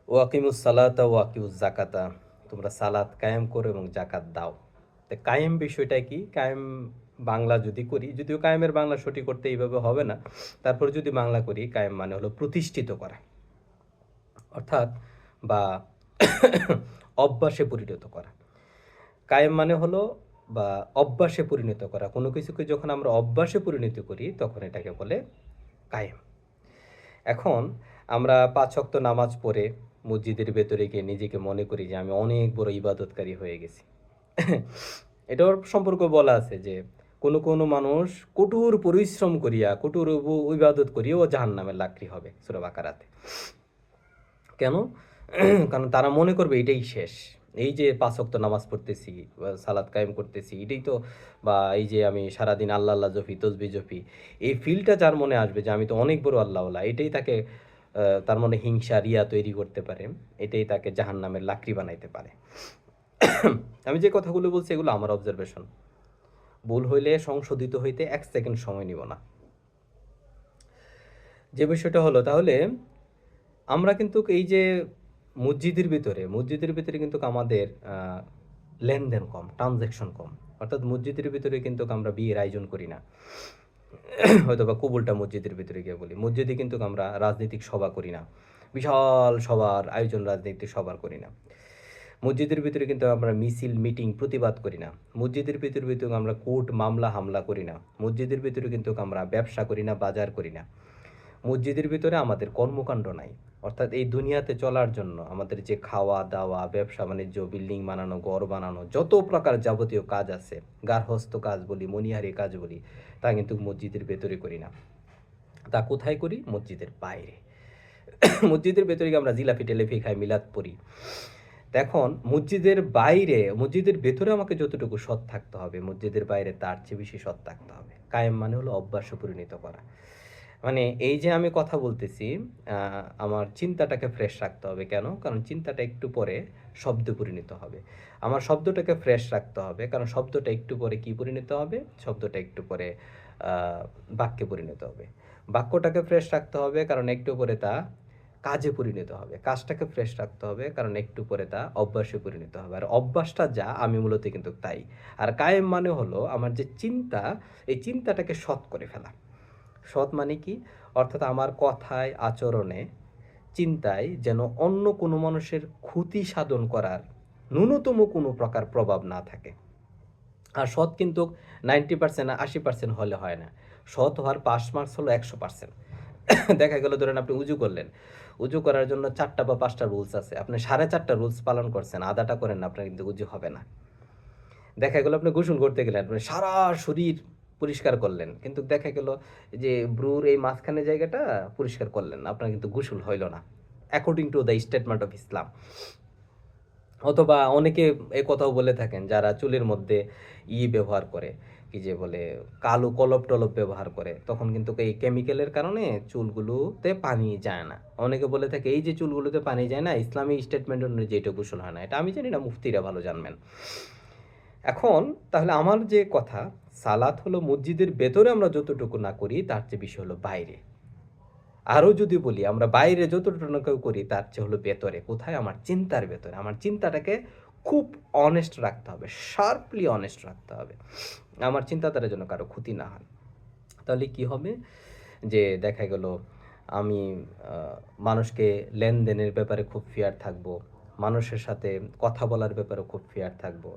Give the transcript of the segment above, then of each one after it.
ওয়াকিমুস সালাতা ওয়াকিউজ Jakarta, তোমরা সালাত কায়েম করো এবং জাকাত দাও। তো কায়েম বিষয়টা কি? কায়েম বাংলা যদি করি, যদিও কায়েমের বাংলা সঠিক করতে এইভাবে হবে না, তারপর যদি বাংলা করি, কায়েম মানে হলো প্রতিষ্ঠিত করা, অর্থাৎ বা অভ্যাসে পরিণত করা। কায়েম মানে হলো বা অভ্যাসে পরিণত করা। কোনো কিছুকে যখন আমরা অভ্যাসে পরিণত করি তখন এটাকে বলে কায়েম। এখন আমরা ৫ ওয়াক্ত নামাজ পড়ে মসজিদের ভেতরে গিয়ে নিজেকে মনে করি যে আমি অনেক বড় ইবাদতকারী হয়ে গেছি। এটার সম্পর্কে বলা আছে যে কোনো মানুষ কঠোর পরিশ্রম করিয়া কঠোর ইবাদত করিয়াও জাহান্নামের লাকড়ি হবে, সূরা বাকারাতে। কেন? কারণ তারা মনে করবে এটাই শেষ। এই যে ৫ ওয়াক্ত নামাজ পড়তেছি বা সালাত কায়েম করতেছি, এটাই তো, বা এই যে আমি সারাদিন আল্লাহ, আল্লাহ জপি, তসবিহ জপি, এই ফিলটা যার মনে আসবে যে আমি তো অনেক বড় আল্লাহওয়ালা, এটাই তাকে তার মনে হিংসা, রিয়া তৈরি করতে পারে। এটাই তাকে জাহান্নামের লাকড়ি বানাইতে পারে। আমি যে কথাগুলো বলছি এগুলো আমার অবজারভেশন। ভুল হইলে সংশোধিত হইতে ১ সেকেন্ড সময় নিব না। যে বিষয়টা হলো, তাহলে আমরা কিন্তু এই যে মসজিদের ভিতরে কিন্তু আমাদের লেনদেন কম, ট্রানজ্যাকশন কম। অর্থাৎ মসজিদের ভিতরে কিন্তু আমরা বিয়ের আয়োজন করি না। হয়তোবা কবুলটা মসজিদের ভিতরে গিয়ে বলি। মসজিদে কিন্তু আমরা রাজনৈতিক সভা করি না। বিশাল সভার আয়োজন রাজনৈতিক সভার করি না। মসজিদের ভিতরে কিন্তু আমরা মিছিল, মিটিং, প্রতিবাদ করি না। মসজিদের ভিতরে কিন্তু আমরা কোর্ট, মামলা, হামলা করি না। মসজিদের ভিতরে কিন্তু আমরা ব্যবসা করি না, বাজার করি না। মসজিদের ভিতরে আমাদের কর্মকাণ্ড নাই। অর্থাৎ এই দুনিয়াতে চলার জন্য আমাদের যে খাওয়া দাওয়া, ব্যবসা বাণিজ্য, বিল্ডিং বানানো, ঘর বানানো, যত প্রকার যাবতীয় কাজ আছে, গার্হস্থ্য কাজ বলি, মণিহারি কাজ বলি, তা কিন্তু মসজিদের ভেতরে করি না। তা কোথায় করি? মসজিদের বাইরে। মসজিদের ভেতরে গিয়ে আমরা জিলাপি টেলাপি খাই, মিলাদ পড়ি। তো এখন মসজিদের ভেতরে আমাকে যতটুকু সৎ থাকতে হবে, মসজিদের বাইরে তার চেয়ে বেশি সৎ থাকতে হবে। কায়েম মানে হলো অভ্যাসে পরিণত করা। মানে এই যে আমি কথা বলতেছি, আমার চিন্তাটাকে ফ্রেশ রাখতে হবে। কেন? কারণ চিন্তাটা একটু পরে শব্দে পরিণত হবে। আমার শব্দটাকে ফ্রেশ রাখতে হবে, কারণ শব্দটা একটু পরে কি পরিণত হবে? শব্দটা একটু পরে আ বাক্যে পরিণত হবে। বাক্যটাকে ফ্রেশ রাখতে হবে, কারণ একটু পরে তা কাজে পরিণত হবে। কাজটাকে ফ্রেশ রাখতে হবে, কারণ একটু পরে তা অভ্যাসে পরিণত হবে। আর অভ্যাসটা যা, আমি মূলত কিন্তু তাই। আর কায়েম মানে হলো আমার যে চিন্তা, এই চিন্তাটাকে সৎ করে ফেলা। সৎ মানে কি? অর্থাৎ আমার কথায়, আচরণে, চিন্তায় যেন অন্য কোনো মানুষের ক্ষতি সাধন করার ন্যূনতম কোনো প্রকার প্রভাব না থাকে। আর সৎ কিন্তু 90% 80% হলে হয় না। সৎ হওয়ার পাস মার্কস হলো 100%। দেখা গেল ধরেন আপনি উজু করলেন। উজু করার জন্য ৪ টা বা ৫ টা রুলস আছে। আপনি ৪.৫ টা রুলস পালন করছেন, আধাটা করেন না, আপনার কিন্তু উজু হবে না। দেখা গেল আপনি গোসল করতে গেলেন, আপনি সারা শরীর পরিষ্কার করলেন। কিন্তু দেখা গেল যে ব্রুর এই মাঝখানে জায়গাটা পরিষ্কার করলেন না, আপনার কিন্তু গোসল হইল না। According to the statement of Islam. অথবা অনেকে এই কথাও বলে থাকেন যারা চুলের মধ্যে ব্যবহার করে, কি যে বলে কালো কলপ-টলপ ব্যবহার করে, তখন কিন্তু এই কেমিক্যালের কারণে চুলগুলোতে পানি যায় না। অনেকে বলে থাকে এই যে চুলগুলোতে পানি যায় না, ইসলামী স্টেটমেন্ট অনুযায়ী এটা গোসল হয় না। এটা আমি জানি না, মুফতিরা ভালো জানবেন। এখন তাহলে আমার যে কথা, সালাত হলো মসজিদের ভেতরে আমরা যতটুকু না করি তার চেয়ে বেশি হলো বাইরে। আরও যদি বলি আমরা বাইরে যতটুকু করি তার চেয়ে হলো ভেতরে। কোথায়? আমার চিন্তার ভেতরে। আমার চিন্তাটাকে খুব অনেস্ট রাখতে হবে, শার্পলি অনেস্ট রাখতে হবে। আমার চিন্তা দ্বারা যেন কারো ক্ষতি না হয়। তাহলে কি হবে? যে দেখা গেল আমি আ মানুষকে লেনদেনের ব্যাপারে খুব ফেয়ার থাকবো। মানুষের সাথে কথা বলার ব্যাপারেও খুব ফেয়ার থাকবো।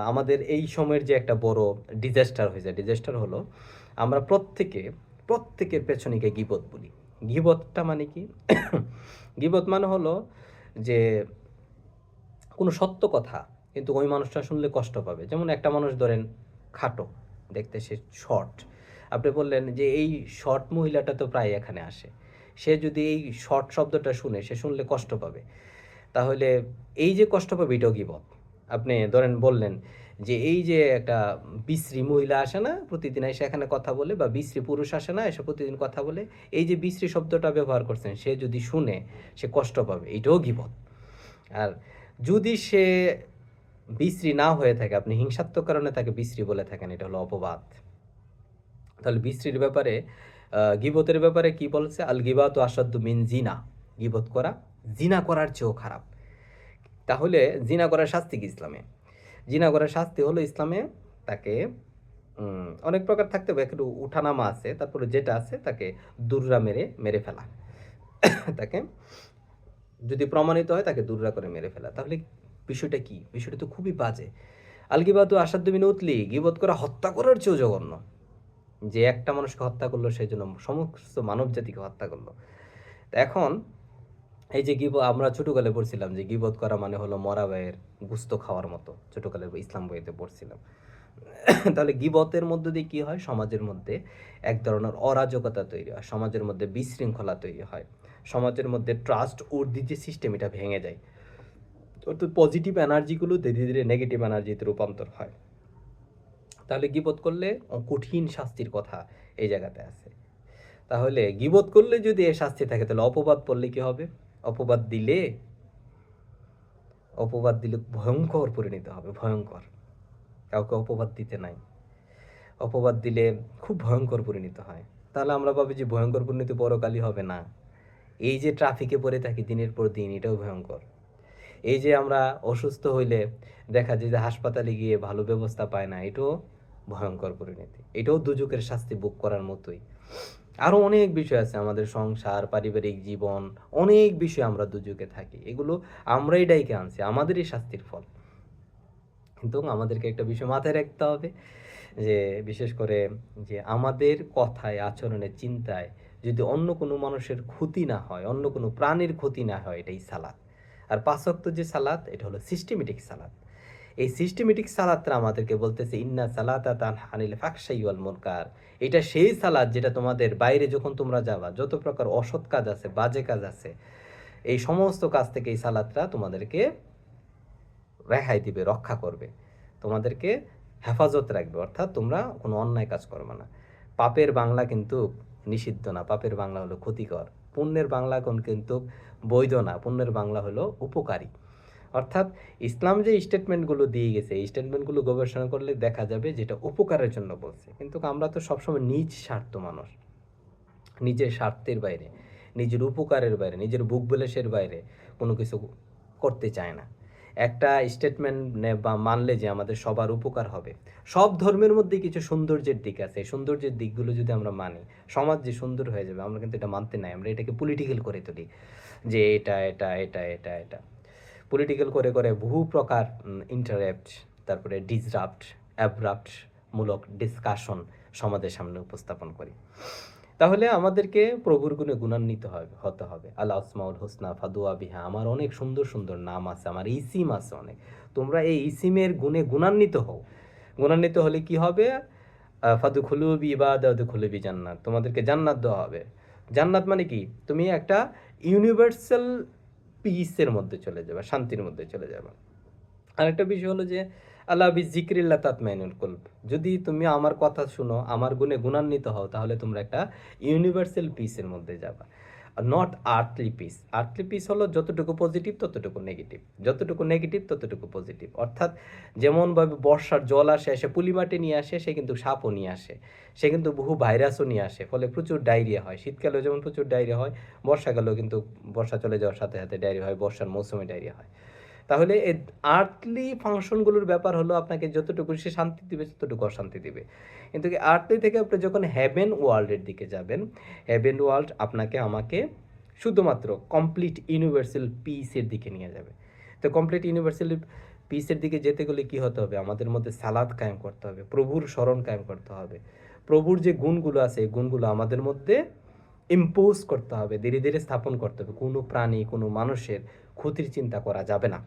আমাদের এই সময়ের যে একটা বড় ডিজাস্টার হয়েছে, ডিজাস্টার হলো আমরা প্রত্যেকের পেছনে গিয়ে গীবত বলি। গীবতটা মানে কি? গীবত মানে হলো যে কোনো সত্য কথা কিন্তু ওই মানুষটা শুনলে কষ্ট পাবে। যেমন একটা মানুষ ধরেন খাটো, দেখতে সে শর্ট। আপনি বললেন যে, "এই শর্ট মহিলাটা তো প্রায় এখানে আসে।" সে যদি এই শর্ট শব্দটা শুনে, সে শুনলে কষ্ট পাবে। তাহলে এই যে কষ্ট পাবে এটাও গীবত। আপনি ধরেন বললেন যে, "এই যে একটা বিশ্রী মহিলা আসে না প্রতিদিন এসে এখানে কথা বলে, বা বিশ্রী পুরুষ আসে না এসে প্রতিদিন কথা বলে?" এই যে বিশ্রী শব্দটা ব্যবহার করছেন, সে যদি শুনে সে কষ্ট পাবে। এইটাও গীবত। আর যদি সে বিশ্রী না হয়ে থাকে, আপনি হিংসাত্মক কারণে তাকে বিশ্রী বলে থাকেন, এটা হলো অপবাদ। তাহলে বিশ্রীর ব্যাপারে গীবতের ব্যাপারে কি বলছে? আল গিবাতু আসাদ্দু মিন জিনা। গীবত করা জিনা করার চেয়েও খারাপ। তাহলে জিনা করার শাস্তি কি ইসলামে? জিনা করার শাস্তি হলো ইসলামে তাকে অনেক প্রকার থাকতে হবে, একটু উঠানামা আছে, তারপরে যেটা আছে তাকে দুররা মেরে মেরে ফেলা। তাকে যদি প্রমাণিত হয় তাকে দুররা করে মেরে ফেলা। তাহলে বিষয়টা কি? বিষয়টা তো খুবই বাজে। আল গিবাতু আসাদ্দু মিন উতলি, গীবত করা হত্যা করার চেয়েও জঘন্য। যে একটা মানুষকে হত্যা করলো সেই জন্য সমস্ত মানব জাতিকে হত্যা করলো। তো এখন এই যে আমরা ছোটকালে পড়ছিলাম যে গীবত করা মানে হলো মরা ভাইয়ের গুস্ত খাওয়ার মতো, ছোটকালে ইসলাম বইতে পড়ছিলাম। তাহলে গীবতের মধ্য দিয়ে কি হয়? সমাজের মধ্যে এক ধরনের অরাজকতা তৈরি হয়, সমাজের মধ্যে বিশৃঙ্খলা তৈরি হয়, সমাজের মধ্যে ট্রাস্ট ওর যে সিস্টেম এটা ভেঙে যায়, অর্থাৎ পজিটিভ এনার্জিগুলো ধীরে ধীরে নেগেটিভ এনার্জিতে রূপান্তর হয়। তাহলে গীবত করলে কঠিন শাস্তির কথা এই জায়গাতে আছে। তাহলে গীবত করলে যদি এ শাস্তি থাকে, তাহলে অপবাদ পড়লে কি হবে? অপবাদ দিলে ভয়ঙ্কর পরিণত হবে, ভয়ঙ্কর। কাউকে অপবাদ দিতে নাই, অপবাদ দিলে খুব ভয়ঙ্কর পরিণত হয়। তাহলে আমরা ভাবি যে ভয়ঙ্কর পরিণতি পরকালই হবে না। এই যে ট্রাফিকে পড়ে থাকি দিনের পর দিন, এটাও ভয়ঙ্কর। এই যে আমরা অসুস্থ হইলে দেখা যায় যে হাসপাতালে গিয়ে ভালো ব্যবস্থা পায় না, এটাও ভয়ঙ্কর পরিণতি, এটাও দুজকের শাস্তি ভোগ করার মতোই। আরও অনেক বিষয় আছে, আমাদের সংসার, পারিবারিক জীবন, অনেক বিষয় আমরা দুজকে থাকি, এগুলো আমরাই ডাইকে আনছি, আমাদেরই শাস্তির ফল। কিন্তু আমাদেরকে একটা বিষয় মাথায় রাখতে হবে যে বিশেষ করে যে আমাদের কথায়, আচরণে, চিন্তায় যদি অন্য কোনো মানুষের ক্ষতি না হয়, অন্য কোনো প্রাণীর ক্ষতি না হয়, এটাই সালাত। আর ৫ ওয়াক্ত যে সালাত, এটা হলো সিস্টেমেটিক সালাত। এই সিস্টেমেটিক সালাতটা আমাদেরকে বলতেছে ইন্না সালাতা তানহা আনিল ফাহশাই ওয়াল মুনকার। এটা সেই সালাত যেটা তোমাদের বাইরে যখন তোমরা যাবা, যত প্রকার অসৎ কাজ আছে, বাজে কাজ আছে, এই সমস্ত কাজ থেকে এই সালাতটা তোমাদেরকে রেহাই দিবে, রক্ষা করবে, তোমাদেরকে হেফাজত রাখবে, অর্থাৎ তোমরা কোনো অন্যায় কাজ করবে না। পাপের বাংলা কিন্তু নিষিদ্ধ না, পাপের বাংলা হলো ক্ষতিকর। পুণ্যের বাংলা কিন্তু বৈধ না, পুণ্যের বাংলা হলো উপকারী। অর্থাৎ ইসলাম যে স্টেটমেন্টগুলো দিয়ে গেছে, এই স্টেটমেন্টগুলো গবেষণা করলে দেখা যাবে যেটা উপকারের জন্য বলছে। কিন্তু আমরা তো সবসময় নিজ স্বার্থ মানুষ, নিজের স্বার্থের বাইরে, নিজের উপকারের বাইরে, নিজের বুক বিলাসের বাইরে কোনো কিছু করতে চায় না। একটা স্টেটমেন্ট বা মানলে যে আমাদের সবার উপকার হবে। সব ধর্মের মধ্যে কিছু সৌন্দর্যের দিক আছে, সৌন্দর্যের দিকগুলো যদি আমরা মানি, সমাজ যে সুন্দর হয়ে যাবে, আমরা কিন্তু এটা মানতে নাই, আমরা এটাকে পলিটিক্যাল করে তুলি যে এটা এটা এটা এটা এটা পলিটিক্যাল করে করে বহু প্রকার ইন্টারাপ্ট, তারপরে ডিসরাপ্ট, অ্যাব্রাপ্ট মূলক ডিসকাশন সমাজের সামনে উপস্থাপন করি। তাহলে আমাদেরকে প্রভুর গুণে গুণান্বিত হতে হবে। আল্লাহ আসমাউল হোসনা ফাদুয়া বিহা, আমার অনেক সুন্দর সুন্দর নাম আছে, আমার ইসিম আছে অনেক, তোমরা এই ইসিমের গুণে গুণান্বিত হও। গুণান্বিত হলে কি হবে? ফাদু খুলুবি বা দাদু খুলুবি জান্নাত, তোমাদেরকে জান্নাত দেওয়া হবে। জান্নাত মানে কি? তুমি একটা ইউনিভার্সাল পিসের মধ্যে চলে যাবে, শান্তির মধ্যে চলে যাবে। আরেকটা বিষয় হলো যে আল্লাহ বিজিক্রিল্লাহ তাতমাইনুল কুলব, যদি তুমি আমার কথা শুনো, আমার গুণে গুণান্বিত হও, তাহলে তোমরা একটা ইউনিভার্সাল পিসের মধ্যে যাবা, not earthly piece. Earthly piece হলো যতটুকু পজিটিভ ততটুকু নেগেটিভ, যতটুকু নেগেটিভ ততটুকু পজিটিভ। অর্থাৎ যেমনভাবে বর্ষার জল আসে, সে পুলিমাটি নিয়ে আসে, সে কিন্তু সাপও নিয়ে আসে, সে কিন্তু বহু ভাইরাসও নিয়ে আসে, ফলে প্রচুর ডায়রিয়া হয়। শীতকালেও যেমন প্রচুর ডায়রিয়া হয়, বর্ষাকালেও কিন্তু বর্ষা চলে যাওয়ার সাথে সাথে ডায়রিয়া হয়, বর্ষার মৌসুমে ডায়রিয়া হয়। তাহলে এই আর্থলি ফাংশনগুলোর ব্যাপার হলো আপনাকে যতটুকু সে শান্তি দিবে ততটুকু অশান্তি দিবে। কিন্তু কি আর্থলি থেকে আপনি যখন হ্যাভেন ওয়ার্ল্ডের দিকে যাবেন, হ্যাভেন ওয়ার্ল্ড আপনাকে আমাকে শুধুমাত্র কমপ্লিট ইউনিভার্সাল পিসের দিকে নিয়ে যাবে। তো কমপ্লিট ইউনিভার্সাল পিসের দিকে যেতে গেলে কী হতে হবে? আমাদের মধ্যে সালাদ কায়েম করতে হবে, প্রভুর স্মরণ কায়েম করতে হবে, প্রভুর যে গুণগুলো আছে এই গুণগুলো আমাদের মধ্যে ইম্পোজ করতে হবে, ধীরে ধীরে স্থাপন করতে হবে। কোনো প্রাণী, কোনো মানুষের ক্ষতির চিন্তা করা যাবে না।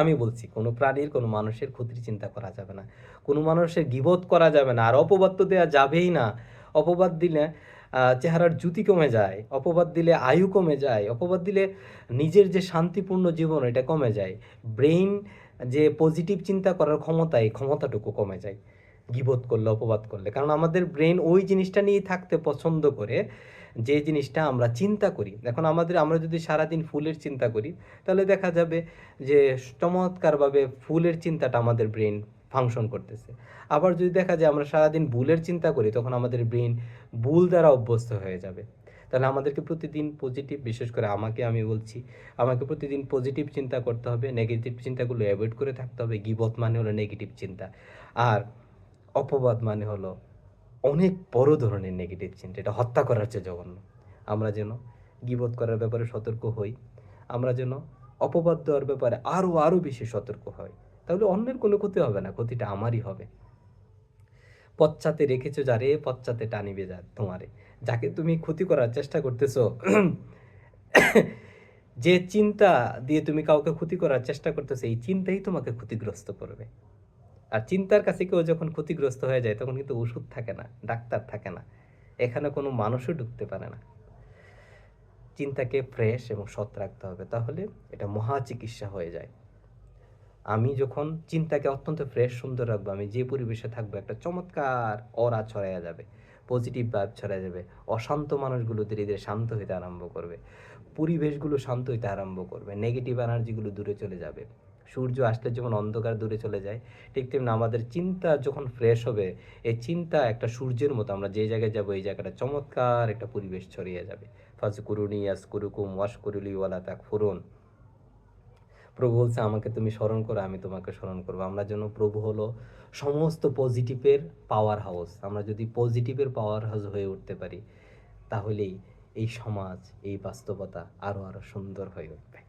আমি বলছি, কোনো প্রাণীর, কোনো মানুষের ক্ষতির চিন্তা করা যাবে না, কোনো মানুষের গীবত করা যাবে না। আর অপবাদ তো দেওয়া যাবেই না। অপবাদ দিলে চেহারার জ্যোতি কমে যায়, অপবাদ দিলে আয়ু কমে যায়, অপবাদ দিলে নিজের যে শান্তিপূর্ণ জীবন এটা কমে যায়, ব্রেইন যে পজিটিভ চিন্তা করার ক্ষমতা, এই ক্ষমতাটুকু কমে যায় গীবত করলে, অপবাদ করলে। কারণ আমাদের ব্রেন ওই জিনিসটা নিয়েই থাকতে পছন্দ করে, যে জিনিসটা আমরা চিন্তা করি। এখন আমরা যদি সারাদিন ফুলের চিন্তা করি, তাহলে দেখা যাবে যে চমৎকারভাবে ফুলের চিন্তাটা আমাদের ব্রেন ফাংশন করতেছে। আবার যদি দেখা যায় আমরা সারাদিন বুলের চিন্তা করি, তখন আমাদের ব্রেন বুল দ্বারা অভ্যস্ত হয়ে যাবে। তাহলে আমাদেরকে প্রতিদিন পজিটিভ, বিশেষ করে আমি বলছি, আমাকে প্রতিদিন পজিটিভ চিন্তা করতে হবে, নেগেটিভ চিন্তাগুলো অ্যাভয়েড করে থাকতে হবে। গীবত মানে হলো নেগেটিভ চিন্তা, আর অপবাদ মানে হলো অনেক বড় ধরনের নেগেটিভ চিন্তা, এটা হত্যা করার চেয়ে জঘন্য। আমরা যেন গীবত করার ব্যাপারে সতর্ক হই, আমরা যেন অপবাদ দেওয়ার ব্যাপারে আরও আরও বেশি সতর্ক হই, তাহলে অন্যের কোনো ক্ষতি হবে না, ক্ষতিটা আমারই হবে। পশ্চাতে রেখেছো যারে, পশ্চাতে টানিবে যা তোমারে। যাকে তুমি ক্ষতি করার চেষ্টা করতেছো, যে চিন্তা দিয়ে তুমি কাউকে ক্ষতি করার চেষ্টা করতেছো, এই চিন্তাই তোমাকে ক্ষতিগ্রস্ত করবে। আর চিন্তার কাছে কেউ যখন ক্ষতিগ্রস্ত হয়ে যায়, তখন কিন্তু ওষুধ থাকে না, ডাক্তার থাকে না, এখানে কোনো মানুষও ঢুকতে পারে না। চিন্তাকে ফ্রেশ এবং সৎ রাখতে হবে, তাহলে এটা মহা চিকিৎসা হয়ে যায়। আমি যখন চিন্তাকে অত্যন্ত ফ্রেশ সুন্দর রাখবো, আমি যে পরিবেশে থাকবো একটা চমৎকার অরা ছড়াইয়া যাবে, পজিটিভ ভাইব ছড়াইয়া যাবে, অশান্ত মানুষগুলো ধীরে ধীরে শান্ত হইতে আরম্ভ করবে, পরিবেশগুলো শান্ত হইতে আরম্ভ করবে, নেগেটিভ এনার্জিগুলো দূরে চলে যাবে। সূর্য আসলে যেমন অন্ধকার দূরে চলে যায়, ঠিক তেমনি আমাদের চিন্তা যখন ফ্রেশ হবে, এই চিন্তা একটা সূর্যের মতো, আমরা যে জায়গায় যাবো এই জায়গাটা চমৎকার একটা পরিবেশ ছড়িয়ে যাবে। ফাজ কুরুনি ইয়াস কুরুকুম ওয়াশ কুরুলি ওয়ালা তাক ফুরুন। প্রভু বলছে আমাকে তুমি স্মরণ করো, আমি তোমাকে স্মরণ করবো। আমরা যেন, প্রভু হলো সমস্ত পজিটিভের পাওয়ার হাউস, আমরা যদি পজিটিভের পাওয়ার হাউস হয়ে উঠতে পারি, তাহলেই এই সমাজ, এই বাস্তবতা আরও আরও সুন্দর হয়ে উঠবে।